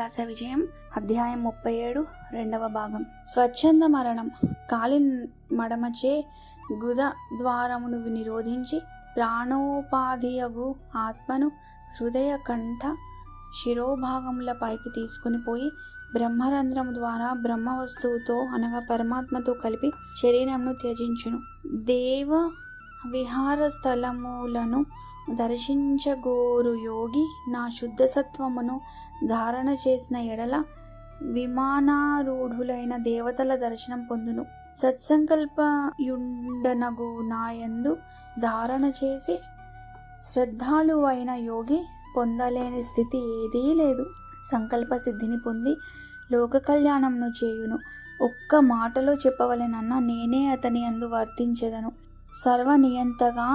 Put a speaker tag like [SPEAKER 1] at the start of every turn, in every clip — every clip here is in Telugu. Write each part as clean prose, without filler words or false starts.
[SPEAKER 1] వ్యాస విజయం అధ్యాయం 37 రెండవ భాగం. స్వచ్ఛంద మరణం. కాలి మడమచే గుద ద్వారమును నిరోధించి ప్రాణోపాధియగు ఆత్మను హృదయ కంఠ శిరోభాగముల పైకి తీసుకుని పోయి బ్రహ్మరంధ్రము ద్వారా బ్రహ్మ వస్తువుతో అనగా పరమాత్మతో కలిపి శరీరమును త్యజించును. దేవ విహార స్థలములను దర్శించగోరు యోగి నా శుద్ధ సత్వమును ధారణ చేసిన ఎడల విమానారూఢులైన దేవతల దర్శనం పొందును. సత్సంకల్పయుండనగు నాయందు ధారణ చేసి శ్రద్ధాళువైన యోగి పొందలేని స్థితి ఏదీ లేదు. సంకల్ప సిద్ధిని పొంది లోక కళ్యాణమును చేయును. ఒక్క మాటలో చెప్పవలెనన్నా నేనే అతని యందు వర్తించెదను. సర్వనియంతగా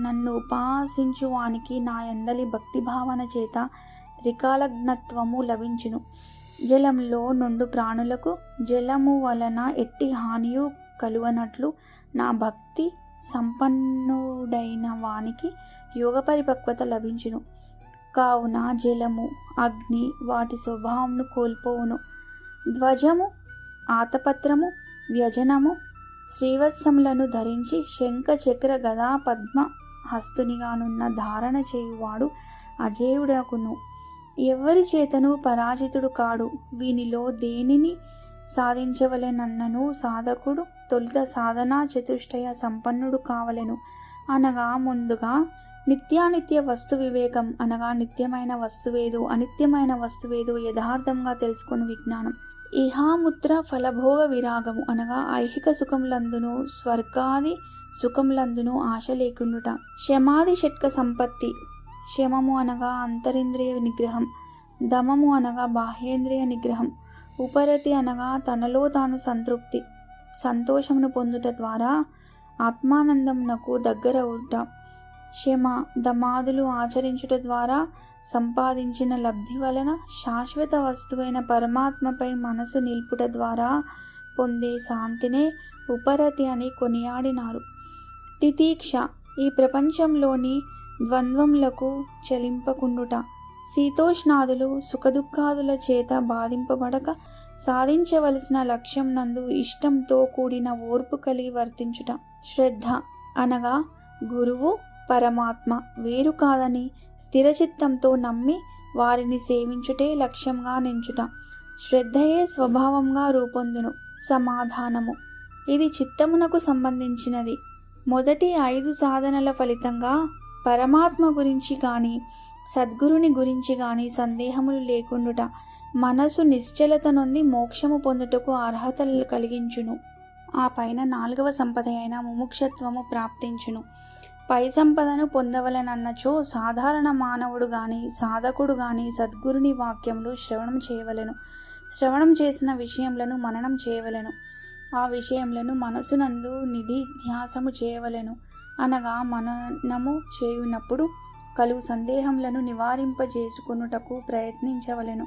[SPEAKER 1] నన్ను ఉపాసించువానికి నా యందలి భక్తిభావన చేత త్రికాలజ్ఞత్వము లభించును. జలంలో నుండు ప్రాణులకు జలము వలన ఎట్టి హానియు కలుగనట్లు నా భక్తి సంపన్నుడైన వానికి యోగ పరిపక్వత లభించును. కావున జలము, అగ్ని వాటి స్వభావమును కోల్పోవును. ధ్వజము, ఆతపత్రము, వ్యజనము, శ్రీవత్సములను ధరించి శంఖ చక్ర గదా పద్మ హస్తునిగానున్న ధారణ చేయువాడు అజేయుడకును. ఎవరి చేతను పరాజితుడు కాడు. వీనిలో దేనిని సాధించవలెనన్నను సాధకుడు తొలుత సాధనా చతుష్టయ సంపన్నుడు కావలెను. అనగా ముందుగా నిత్యానిత్య వస్తు వివేకం అనగా నిత్యమైన వస్తువేదో అనిత్యమైన వస్తువేదో యథార్థంగా తెలుసుకుని విజ్ఞానం. ఇహాముత్ర ఫలభోగ విరాగము అనగా ఐహిక సుఖములందును స్వర్గాది సుఖములందును ఆశ లేకుండుట. శమాది షట్క సంపత్తి. శమము అనగా అంతరింద్రియ నిగ్రహం, దమము అనగా బాహ్యేంద్రియ నిగ్రహం, ఉపరతి అనగా తనలో తాను సంతృప్తి సంతోషమును పొందుట ద్వారా ఆత్మానందమునకు దగ్గరవుట. శమ దమాదులు ఆచరించుట ద్వారా సంపాదించిన లబ్ధి వలన శాశ్వత వస్తువైన పరమాత్మపై మనసు నిల్పుట ద్వారా పొందే శాంతినే ఉపరతి అని కొనియాడినారు. తితీక్ష ఈ ప్రపంచంలోని ద్వంద్వములకు చలింపకుండుట. శీతోష్ణాదులు సుఖదుఖాదుల చేత బాధింపబడక సాధించవలసిన లక్ష్యం నందు ఇష్టంతో కూడిన ఓర్పు కలిగి వర్తించుట. శ్రద్ధ అనగా గురువు పరమాత్మ వేరు కాదని స్థిరచిత్తంతో నమ్మి వారిని సేవించుటే లక్ష్యంగా నించుట. శ్రద్ధయే స్వభావంగా రూపొందును. సమాధానము ఇది చిత్తమునకు సంబంధించినది. మొదటి 5 సాధనల ఫలితంగా పరమాత్మ గురించి కానీ సద్గురుని గురించి కానీ సందేహములు లేకుండుట మనసు నిశ్చలత నొంది మోక్షము పొందుటకు అర్హత కలిగించును. ఆ పైన 4వ సంపద అయిన ముముక్షత్వము ప్రాప్తించును. పై సంపదను పొందవలెనన్నచో సాధారణ మానవుడు గాని సాధకుడు గాని సద్గురుని వాక్యములు శ్రవణం చేయవలెను. శ్రవణం చేసిన విషయములను మననం చేయవలెను. ఆ విషయములను మనసునందు నిధిధ్యాసము చేయవలెను. అనగా మననము చేయునప్పుడు కలుగు సందేహములను నివారింపజేసుకొనుటకు ప్రయత్నించవలెను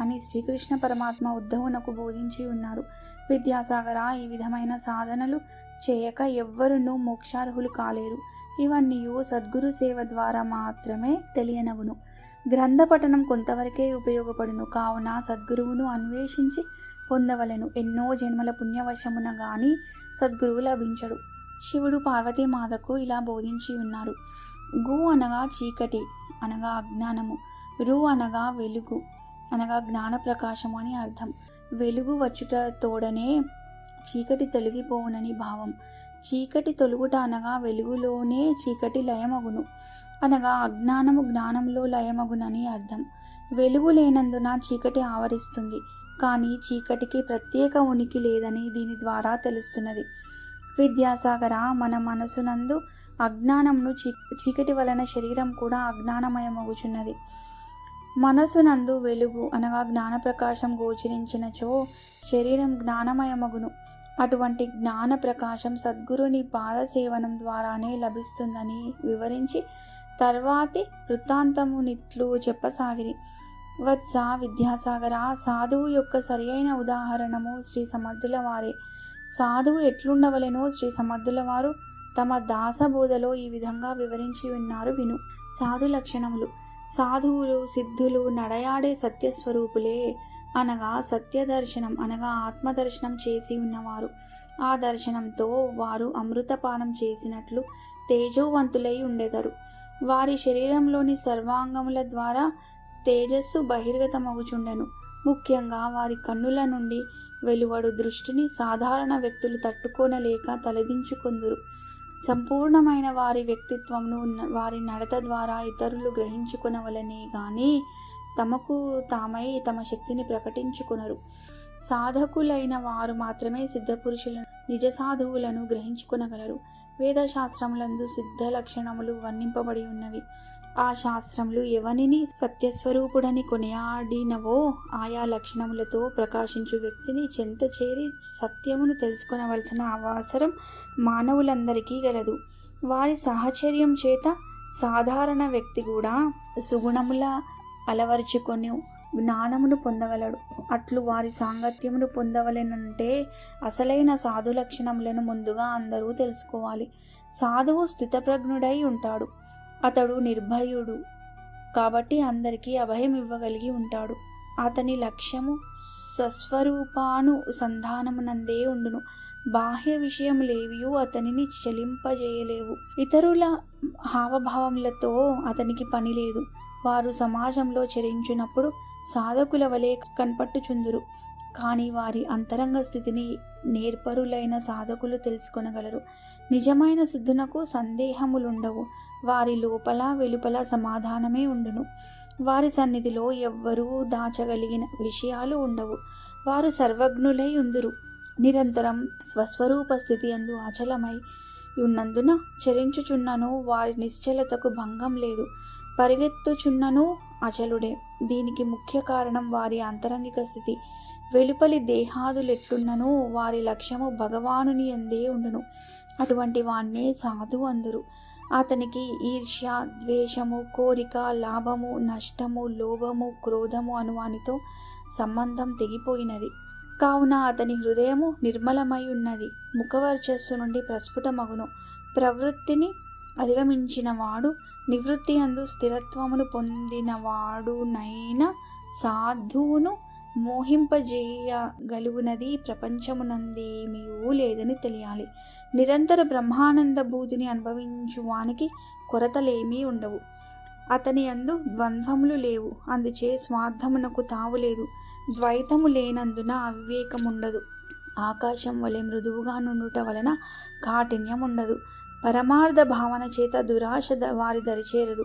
[SPEAKER 1] అని శ్రీకృష్ణ పరమాత్మ ఉద్ధవునకు బోధించి ఉన్నారు. విద్యాసాగర ఈ విధమైన సాధనలు చేయక ఎవ్వరునూ మోక్షార్హులు కాలేరు. ఇవన్నీ సద్గురు సేవ ద్వారా మాత్రమే తెలియనవును. గ్రంథ పఠనం కొంతవరకే ఉపయోగపడును. కావున సద్గురువును అన్వేషించి పొందవలెను. ఎన్నో జన్మల పుణ్యవశమున గాని సద్గురువు లభించడు. శివుడు పార్వతీమాతకు ఇలా బోధించి ఉన్నారు. గు అనగా చీకటి అనగా అజ్ఞానము, రు అనగా వెలుగు అనగా జ్ఞాన ప్రకాశము అని అర్థం. వెలుగు వచ్చుట తోడనే చీకటి తొలగిపోవునని భావం. చీకటి తొలుగుట అనగా వెలుగులోనే చీకటి లయమగును అనగా అజ్ఞానము జ్ఞానంలో లయమగునని అర్థం. వెలుగు లేనందున చీకటి ఆవరిస్తుంది, కానీ చీకటికి ప్రత్యేక ఉనికి లేదని దీని ద్వారా తెలుస్తున్నది. విద్యాసాగర మన మనసునందు అజ్ఞానమును చీకటి వలన శరీరం కూడా అజ్ఞానమయమగుచున్నది. మనసునందు వెలుగు అనగా జ్ఞాన ప్రకాశం గోచరించినచో శరీరం జ్ఞానమయమగును. అటువంటి జ్ఞాన ప్రకాశం సద్గురుని పాదసేవనం ద్వారానే లభిస్తుందని వివరించి తర్వాతి వృత్తాంతమునిట్లు చెప్పసాగిరి. వత్స విద్యాసాగర సాధువు యొక్క సరి అయిన ఉదాహరణము శ్రీ సమర్థుల వారే. సాధువు ఎట్లుండవలెనో శ్రీ సమర్థుల వారు తమ దాసబోధలో ఈ విధంగా వివరించి ఉన్నారు విను. సాధు లక్షణములు. సాధువులు సిద్ధులు నడయాడే సత్యస్వరూపులే, అనగా సత్యదర్శనం అనగా ఆత్మదర్శనం చేసి ఉన్నవారు. ఆ దర్శనంతో వారు అమృతపానం చేసినట్లు తేజోవంతులై ఉండెదరు. వారి శరీరంలోని సర్వాంగముల ద్వారా తేజస్సు బహిర్గతమగుచుండెను. ముఖ్యంగా వారి కన్నుల నుండి వెలువడు దృష్టిని సాధారణ వ్యక్తులు తట్టుకోనలేక తలదించుకొందురు. సంపూర్ణమైన వారి వ్యక్తిత్వమును వారి నడత ద్వారా ఇతరులు గ్రహించుకొనవలనే గాని తమకు తామై తమ శక్తిని ప్రకటించుకొనరు. సాధకులైన వారు మాత్రమే సిద్ధపురుషులను నిజ సాధువులను గ్రహించుకొనగలరు. వేదశాస్త్రములందు సిద్ధ లక్షణములు వర్ణింపబడి ఉన్నవి. ఆ శాస్త్రములు ఎవనిని సత్యస్వరూపుడని కొనియాడినవో ఆయా లక్షణములతో ప్రకాశించు వ్యక్తిని చెంత చేరి సత్యమును తెలుసుకొనవలసిన అవసరం మానవులందరికీ గలదు. వారి సాహచర్యం చేత సాధారణ వ్యక్తి కూడా సుగుణముల అలవరుచుకొని జ్ఞానమును పొందగలడు. అట్లు వారి సాంగత్యమును పొందవలెనంటే అసలైన సాధు లక్షణములను ముందుగా అందరూ తెలుసుకోవాలి. సాధువు స్థితప్రజ్ఞుడై ఉంటాడు. అతడు నిర్భయుడు కాబట్టి అందరికీ అభయం ఇవ్వగలిగి ఉంటాడు. అతని లక్ష్యము స్వస్వరూపానుసంధానమునందే ఉండును. బాహ్య విషయములేవియూ అతనిని చలింపజేయలేవు. ఇతరుల హావభావములతో అతనికి పని లేదు. వారు సమాజంలో చరించినప్పుడు సాధకుల వలె కనపట్టుచుందురు. కానీ వారి అంతరంగ స్థితిని నేర్పరులైన సాధకులు తెలుసుకొనగలరు. నిజమైన సిద్ధునకు సందేహములుండవు. వారి లోపల వెలుపల సమాధానమే ఉండును. వారి సన్నిధిలో ఎవ్వరూ దాచగలిగిన విషయాలు ఉండవు. వారు సర్వజ్ఞులై ఉందురు. నిరంతరం స్వస్వరూప స్థితి అందు అచలమై ఉన్నందున చరించుచున్నను వారి నిశ్చలతకు భంగం లేదు. పరిగెత్తుచున్నను అచలుడే. దీనికి ముఖ్య కారణం వారి అంతరంగిక స్థితి. వెలుపలి దేహాదులెట్లున్నను వారి లక్ష్యము భగవానుని యందే ఉండును. అటువంటి వాణ్ణే సాధు అందురు. అతనికి ఈర్ష్య, ద్వేషము, కోరిక, లాభము, నష్టము, లోభము, క్రోధము అనువానితో సంబంధం తెగిపోయినది. కావున అతని హృదయము నిర్మలమై ఉన్నది. ముఖవర్చస్సు నుండి ప్రస్ఫుటమగును. ప్రవృత్తిని అధిగమించినవాడు నివృత్తి అందు స్థిరత్వమును పొందినవాడునైన సాధువును మోహింపజేయగలుగునది ప్రపంచమునందేమియూ లేదని తెలియాలి. నిరంతర బ్రహ్మానంద భూతిని అనుభవించువానికి కొరతలేమీ ఉండవు. అతని యందు ద్వంద్వములు లేవు. అందుచే స్వార్థమునకు తావులేదు. ద్వైతము లేనందున అవివేకముండదు. ఆకాశం వలె మృదువుగా నుండుట వలన కాఠిన్యం ఉండదు. పరమార్థ భావన చేత దురాశ వారి దరిచేరదు.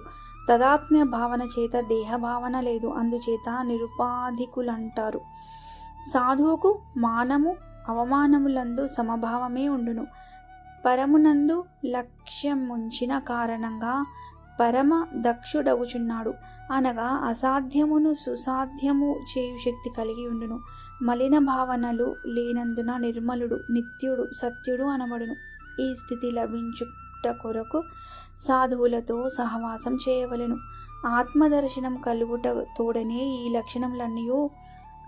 [SPEAKER 1] తదాత్మ్య భావన చేత దేహభావన లేదు. అందుచేత నిరుపాధికులంటారు. సాధువుకు మానము అవమానములందు సమభావమే ఉండును. పరమునందు లక్ష్యముంచిన కారణంగా పరమ దక్షుడగుచున్నాడు. అనగా అసాధ్యమును సుసాధ్యము చేయు శక్తి కలిగి ఉండును. మలిన భావనలు లేనందున నిర్మలుడు, నిత్యుడు, సత్యుడు అనబడును. ఈ స్థితి లభించుట కొరకు సాధువులతో సహవాసం చేయవలెను. ఆత్మదర్శనం కలుగుట తోడనే ఈ లక్షణములన్నీ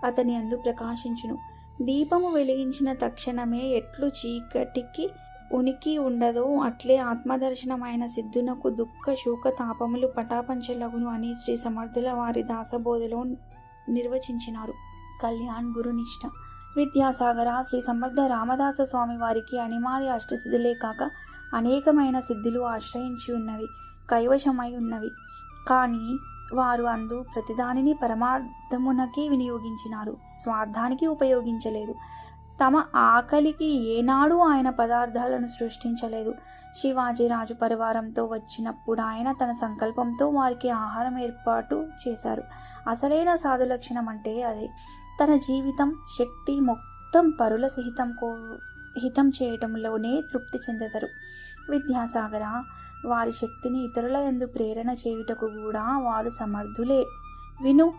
[SPEAKER 1] అతని అందు ప్రకాశించును. దీపము వెలిగించిన తక్షణమే ఎట్లు చీకటికి ఉనికి ఉండదో అట్లే ఆత్మదర్శనమైన సిద్ధునకు దుఃఖ శోక తాపములు పటాపంచలగును అని శ్రీ సమర్థుల వారి దాసబోధలో నిర్వచించినారు. కళ్యాణ్ గురునిష్ట. విద్యాసాగర శ్రీ సమర్థ రామదాస స్వామి వారికి అనిమాది అష్టసిద్ధులే కాక అనేకమైన సిద్ధులు ఆశ్రయించి ఉన్నవి, కైవశమై ఉన్నవి. కానీ వారు అందు ప్రతిదానిని పరమార్థమునకే వినియోగించినారు, స్వార్థానికి ఉపయోగించలేదు. తమ ఆకలికి ఏనాడు ఆయన పదార్థాలను సృష్టించలేదు. శివాజీరాజు పరివారంతో వచ్చినప్పుడు ఆయన తన సంకల్పంతో వారికి ఆహారం ఏర్పాటు చేశారు. అసలైన సాధు లక్షణం అంటే అదే. తన జీవితం శక్తి మొత్తం పరుల హితం చేయటంలోనే తృప్తి చెందెదరు. విద్యాసాగర, వారి శక్తిని ఇతరుల యందు ప్రేరణ చేయుటకు కూడా వారు సమర్థులే. విను,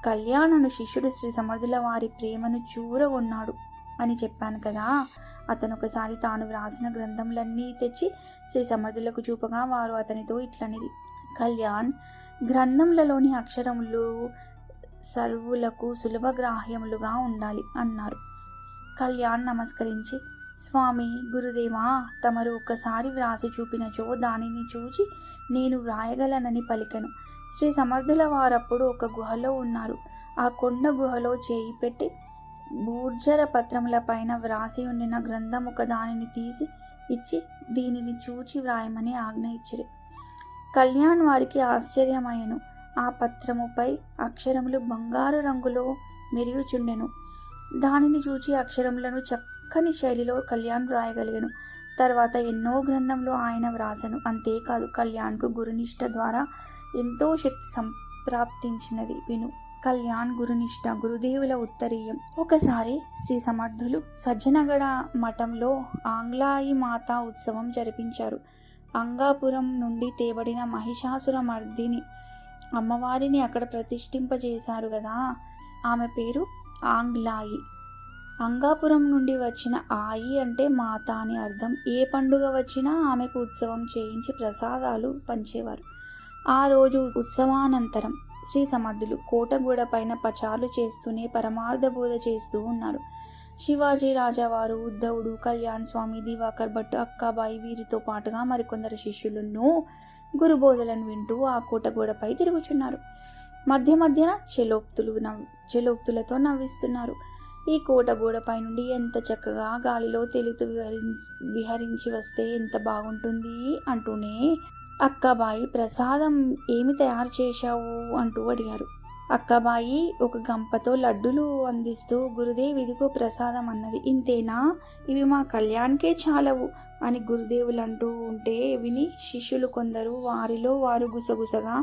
[SPEAKER 1] కళ్యాణను శిష్యుడు శ్రీ సమర్థుల వారి ప్రేమను చూరగొన్నాడు అని చెప్పాను కదా. అతను ఒకసారి తాను వ్రాసిన గ్రంథములన్నీ తెచ్చి శ్రీ సమర్థులకు చూపగా వారు అతనితో ఇట్లనిది: కళ్యాణ్, గ్రంథములలోని అక్షరములు సర్వులకు సులభగ్రాహ్యములుగా ఉండాలి అన్నారు. కళ్యాణ్ నమస్కరించి, స్వామి గురుదేవా, తమరు ఒక్కసారి వ్రాసి చూపినచో దానిని చూచి నేను వ్రాయగలనని పలికెను. శ్రీ సమర్థుల వారప్పుడు ఒక గుహలో ఉన్నారు. ఆ కొండ గుహలో చేయి పెట్టి బూర్జర పత్రముల పైన వ్రాసి ఉండిన గ్రంథం ఒక దానిని తీసి ఇచ్చి దీనిని చూచి వ్రాయమని ఆజ్ఞ ఇచ్చిరి. కళ్యాణ్ వారికి ఆశ్చర్యమయ్యను. ఆ పత్రముపై అక్షరములు బంగారు రంగులో మెరుగుచుండెను. దానిని చూచి అక్షరములను చక్కని శైలిలో కళ్యాణ్ వ్రాయగలిగను. తర్వాత ఎన్నో గ్రంథంలో ఆయన వ్రాసను. అంతేకాదు, కళ్యాణ్కు గురునిష్ట ద్వారా ఎంతో శక్తి సంప్రాప్తించినది. విను. కళ్యాణ్ గురునిష్ట, గురుదేవుల ఉత్తరీయం. ఒకసారి శ్రీ సమర్థులు సజ్జనగడ మఠంలో ఆంగ్లాయి మాతా ఉత్సవం జరిపించారు. అంగాపురం నుండి తేబడిన మహిషాసుర మర్దిని అమ్మవారిని అక్కడ ప్రతిష్ఠింపజేశారు కదా. ఆమె పేరు ఆంగ్లాయి. అంగాపురం నుండి వచ్చిన ఆయి అంటే మాత అని అర్థం. ఏ పండుగ వచ్చినా ఆమెకు ఉత్సవం చేయించి ప్రసాదాలు పంచేవారు. ఆ రోజు ఉత్సవానంతరం శ్రీ సమర్థులు కోటగూడ పైన పచాలు చేస్తూనే పరమార్థ బోధ చేస్తూ ఉన్నారు. శివాజీ రాజావారు, ఉద్ధవుడు, కళ్యాణ్ స్వామి, దివాకర్ భట్, అక్కాబాయి వీరితో పాటుగా మరికొందరు శిష్యులను గురుబోధలను వింటూ ఆ కోటగూడపై తిరుగుచున్నారు. మధ్య మధ్యన చెలోక్తులతో నవ్విస్తున్నారు. ఈ కోటగూడపై నుండి ఎంత చక్కగా గాలిలో తేలుతూ విహరించి వస్తే ఎంత బాగుంటుంది అంటూనే అక్కాబాయి ప్రసాదం ఏమి తయారు చేశావు అంటూ అడిగారు. అక్కాబాయి ఒక గంపతో లడ్డులు అందిస్తూ గురుదేవ్ ఇదిగో ప్రసాదం అన్నది. ఇంతేనా? ఇవి మా కళ్యాణ్కే చాలవు అని గురుదేవులు అంటూ ఉంటే విని శిష్యులు కొందరు వారిలో వారు గుసగుసగా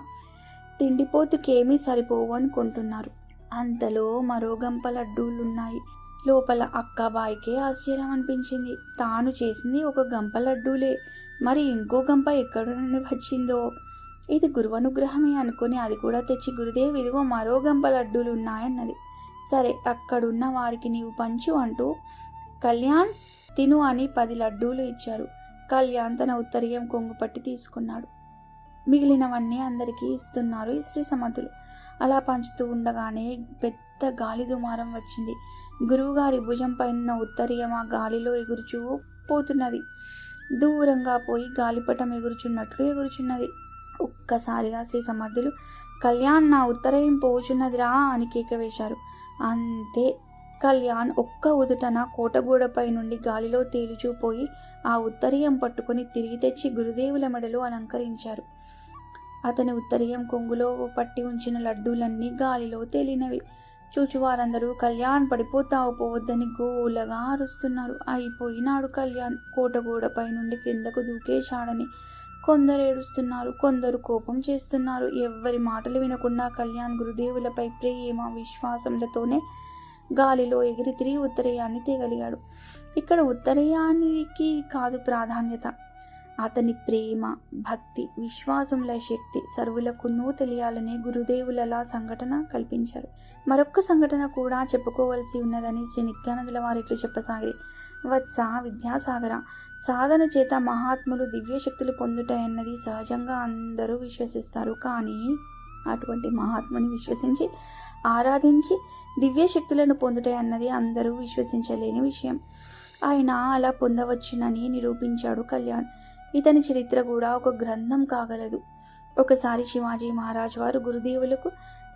[SPEAKER 1] తిండిపోతుకేమీ సరిపోవు అనుకుంటున్నారు. అంతలో మరో గంప లడ్డూలున్నాయి. లోపల అక్కాబాయికే ఆశ్చర్యం అనిపించింది. తాను చేసింది ఒక గంప లడ్డూలే, మరి ఇంకో గంప ఎక్కడ నుండి వచ్చిందో. ఇది గురువనుగ్రహమే అనుకుని అది కూడా తెచ్చి గురుదేవ్ ఇదిగో మరో గంప లడ్డూలు ఉన్నాయన్నది. సరే, అక్కడున్న వారికి నీవు పంచు అంటూ కళ్యాణ్ తిను అని 10 లడ్డూలు ఇచ్చారు. కళ్యాణ్ తన ఉత్తరీయం కొంగు పట్టి తీసుకున్నాడు. మిగిలినవన్నీ అందరికీ ఇస్తున్నారు ఈ శ్రీ సమర్థులు. అలా పంచుతూ ఉండగానే పెద్ద గాలి దుమారం వచ్చింది. గురువుగారి భుజం పైన ఉత్తరీయం ఆ గాలిలో ఎగురుచూ పోతున్నది. దూరంగా పోయి గాలిపటం ఎగురుచున్నది. ఒక్కసారిగా శ్రీ సమర్థులు కళ్యాణ్ నా ఉత్తరీయం పోచున్నదిరా అని కేక వేశారు. అంతే, కళ్యాణ్ ఒక్క ఉదుటన కోటగూడపై నుండి గాలిలో తేలుచూపోయి ఆ ఉత్తరీయం పట్టుకుని తిరిగి తెచ్చి గురుదేవుల మెడలో అలంకరించారు. అతని ఉత్తరీయం కొంగులో పట్టి ఉంచిన లడ్డూలన్నీ గాలిలో తేలినవి. చూచువారందరూ కళ్యాణ్ పడిపోతావు పోవద్దని గోలగా అరుస్తున్నారు. అయిపోయినాడు కళ్యాణ్, కోటగూడపై నుండి కిందకు దూకేశాడని కొందరు ఏడుస్తున్నారు, కొందరు కోపం చేస్తున్నారు. ఎవ్వరి మాటలు వినకుండా కళ్యాణ్ గురుదేవులపై ప్రేమ విశ్వాసములతోనే గాలిలో ఎగిరి తిరిగి ఉత్తరీయాన్ని తేగలిగాడు. ఇక్కడ ఉత్తరీయానికి కాదు ప్రాధాన్యత, అతని ప్రేమ, భక్తి, విశ్వాసముల శక్తి సర్వులకునూ తెలియాలనే గురుదేవులలా సంఘటన కల్పించారు. మరొక్క సంఘటన కూడా చెప్పుకోవలసి ఉన్నదని శ్రీ నిత్యానందుల వారిట్లు చెప్పసాగి, వత్స విద్యాసాగర, సాధన చేత మహాత్ములు దివ్యశక్తులు పొందుతాయన్నది సహజంగా అందరూ విశ్వసిస్తారు. కానీ అటువంటి మహాత్ముని విశ్వసించి ఆరాధించి దివ్యశక్తులను పొందుతాయన్నది అందరూ విశ్వసించలేని విషయం. ఆయన అలా పొందవచ్చునని నిరూపించాడు కళ్యాణ్. ఇతని చరిత్ర కూడా ఒక గ్రంథం కాగలదు. ఒకసారి శివాజీ మహారాజ్ వారు గురుదేవులకు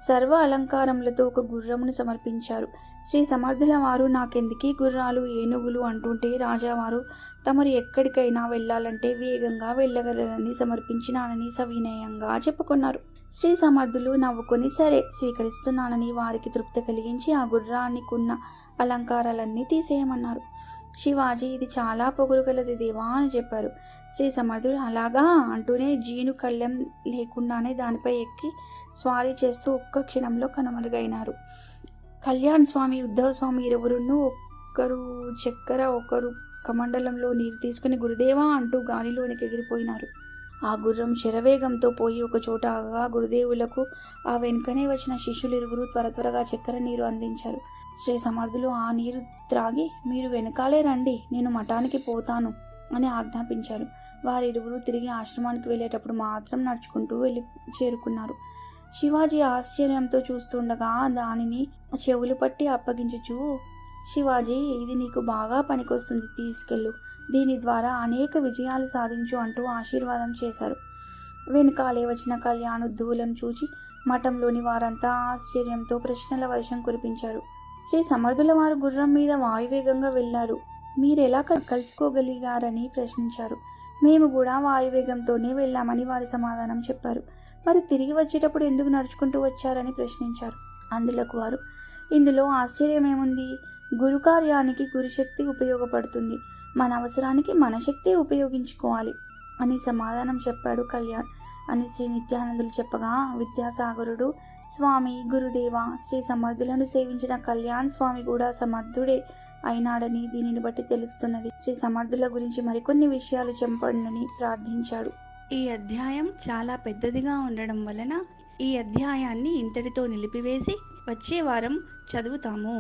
[SPEAKER 1] సర్వ అలంకారములతో ఒక గుర్రమును సమర్పించారు. శ్రీ సమర్థుల వారు నాకెందుకీ గుర్రాలు, ఏనుగులు అంటుంటే రాజావారు తమరు ఎక్కడికైనా వెళ్ళాలంటే వేగంగా వెళ్ళగలరని సమర్పించినానని సవినయంగా చెప్పుకున్నారు. శ్రీ సమర్థులు నవ్వుకొని సరే స్వీకరిస్తున్నానని వారికి తృప్తి కలిగించి ఆ గుర్రానికున్న అలంకారాలన్నీ తీసేయమన్నారు. శివాజీ ఇది చాలా పొగరుగలది దేవా అని చెప్పారు. శ్రీ సమర్థుడు అలాగా అంటూనే జీను కళ్ళెం లేకుండానే దానిపై ఎక్కి స్వారీ చేస్తూ ఒక్క క్షణంలో కనుమరుగైనారు. కళ్యాణ్ స్వామి, ఉద్ధవ్ స్వామి ఇరువురును ఒకరు చక్కెర ఒకరు కమండలంలో నీరు తీసుకుని గురుదేవా అంటూ గాలిలోనికి ఎగిరిపోయినారు. ఆ గుర్రం శరవేగంతో పోయి ఒక చోట ఆగగా గురుదేవులకు ఆ వెనుకనే వచ్చిన శిష్యులు ఇరువురు త్వరగా చక్కెర నీరు అందించారు. శ్రీ సమర్థులు ఆ నీరు త్రాగి మీరు వెనకాలే రండి, నేను మఠానికి పోతాను అని ఆజ్ఞాపించారు. వారిరువురు తిరిగి ఆశ్రమానికి వెళ్ళేటప్పుడు మాత్రం నడుచుకుంటూ వెళ్ళి చేరుకున్నారు. శివాజీ ఆశ్చర్యంతో చూస్తుండగా దానిని చెవులు పట్టి అప్పగించుచూ, శివాజీ ఇది నీకు బాగా పనికొస్తుంది, తీసుకెళ్ళు, దీని ద్వారా అనేక విజయాలు సాధించు అంటూ ఆశీర్వాదం చేశారు. వెనుకాలే వచ్చిన కళ్యాణ్ ఉద్ధవులను చూచి మఠంలోని వారంతా ఆశ్చర్యంతో ప్రశ్నల వర్షం కురిపించారు. శ్రీ సమర్థుల వారు గుర్రం మీద వాయువేగంగా వెళ్లారు, మీరెలా కలుసుకోగలిగారని ప్రశ్నించారు. మేము కూడా వాయువేగంతోనే వెళ్ళామని వారు సమాధానం చెప్పారు. మరి తిరిగి వచ్చేటప్పుడు ఎందుకు నడుచుకుంటూ వచ్చారని ప్రశ్నించారు. అందులకు వారు, ఇందులో ఆశ్చర్యమేముంది, గురు కార్యానికి గురుశక్తి ఉపయోగపడుతుంది, మన అవసరానికి మన శక్తి ఉపయోగించుకోవాలి అని సమాధానం చెప్పాడు కళ్యాణ్ అని శ్రీ నిత్యానందులు చెప్పగా, విద్యాసాగరుడు, స్వామి గురుదేవ, శ్రీ సమర్థులను సేవించిన కళ్యాణ్ స్వామి కూడా సమర్థుడే అయినాడని దీనిని బట్టి తెలుస్తున్నది. శ్రీ సమర్థుల గురించి మరికొన్ని విషయాలు చెప్పండి ప్రార్థించాడు.
[SPEAKER 2] ఈ అధ్యాయం చాలా పెద్దదిగా ఉండడం వలన ఈ అధ్యాయాన్ని ఇంతటితో నిలిపివేసి వచ్చే వారం చదువుతాము.